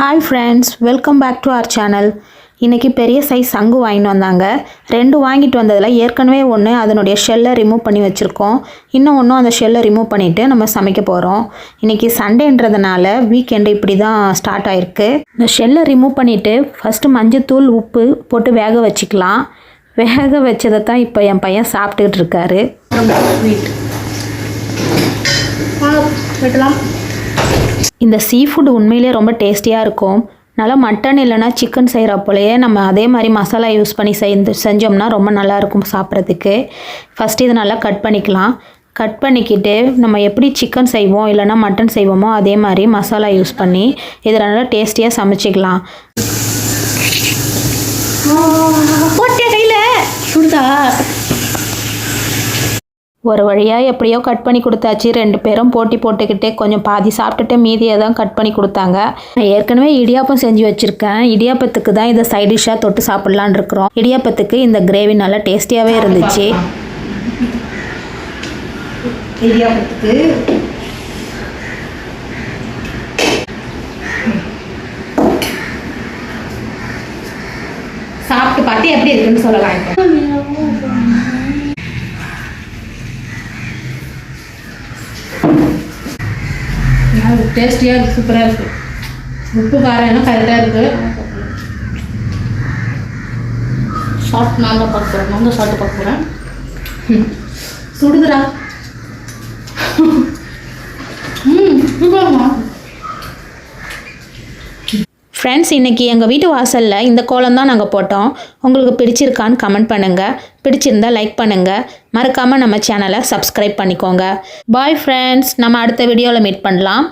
Hi friends, welcome back to our channel. இன்னைக்கு பெரிய size சங்கு வாங்கிட்டு வந்தாங்க. ரெண்டு வாங்கிட்டு வந்ததுல ஏற்கனவே ஒன்று அதனுடைய ஷெல்லை ரிமூவ் பண்ணி வச்சுருக்கோம். இன்னும் ஒன்றும் அந்த ஷெல்லை ரிமூவ் பண்ணிவிட்டு நம்ம சமைக்க போகிறோம். இன்றைக்கி சண்டேன்றதுனால வீக்கெண்டு இப்படி தான் ஸ்டார்ட் ஆகிருக்கு. இந்த ஷெல்லை ரிமூவ் பண்ணிவிட்டு ஃபஸ்ட்டு மஞ்சத்தூள் உப்பு போட்டு வேக வச்சுக்கலாம். வேக வச்சதை தான் இப்போ என் பையன் சாப்பிட்டுக்கிட்டு இருக்காரு. இந்த சீ ஃபுட் உண்மையிலே ரொம்ப டேஸ்டியாக இருக்கும். நல்லா மட்டன் இல்லைனா சிக்கன் செய்கிற போலையே நம்ம அதே மாதிரி மசாலா யூஸ் பண்ணி செஞ்சோம்னா ரொம்ப நல்லாயிருக்கும் சாப்பிட்றதுக்கு. ஃபஸ்ட்டு இதை நல்லா கட் பண்ணிக்கலாம். கட் பண்ணிக்கிட்டு நம்ம எப்படி சிக்கன் செய்வோம் இல்லைனா மட்டன் செய்வோமோ அதே மாதிரி மசாலா யூஸ் பண்ணி இதில் நல்லா டேஸ்டியாக சமைச்சிக்கலாம். போட்டே கையில் சுடுதா. ஒரு வழியாக எப்படியோ கட் பண்ணி கொடுத்தாச்சு. ரெண்டு பேரும் போட்டி போட்டுக்கிட்டே கொஞ்சம் பாதி சாப்பிட்டுட்டு மீதியை தான் கட் பண்ணி கொடுத்தாங்க. நான் ஏற்கனவே இடியாப்பம் செஞ்சு வச்சுருக்கேன். இடியாப்பத்துக்கு தான் இதை சைட் டிஷ்ஷாக தொட்டு சாப்பிட்லான் இருக்கிறோம். இடியாப்பத்துக்கு இந்த கிரேவி நல்லா டேஸ்டியாகவே இருந்துச்சு. இடியாப்பத்துக்கு சாப்பிட்டு பார்த்து எப்படி இருக்குன்னு சொல்லலாம். டேஸ்டியாக இருக்குது, சூப்பராக இருக்குது. உப்பு காரம் எல்லாம் கரெக்டாக இருக்குது. சாப்பிட்டு நான் தான் பார்க்க போகிறேன். நான் தான் சாப்பிட்டு பார்க்க போகிறேன். சுடுதுடா. சூப்பர்மா. ஃப்ரெண்ட்ஸ், இன்றைக்கி எங்கள் வீட்டு வாசலில் இந்த கோலம் தான் நாங்கள் போட்டோம். உங்களுக்கு பிடிச்சிருக்கான்னு கமெண்ட் பண்ணுங்கள். பிடிச்சிருந்தா லைக் பண்ணுங்கள். மறக்காமல் நம்ம சேனலை சப்ஸ்கிரைப் பண்ணிக்கோங்க. பாய் ஃப்ரெண்ட்ஸ், நம்ம அடுத்த வீடியோவில் மீட் பண்ணலாம்.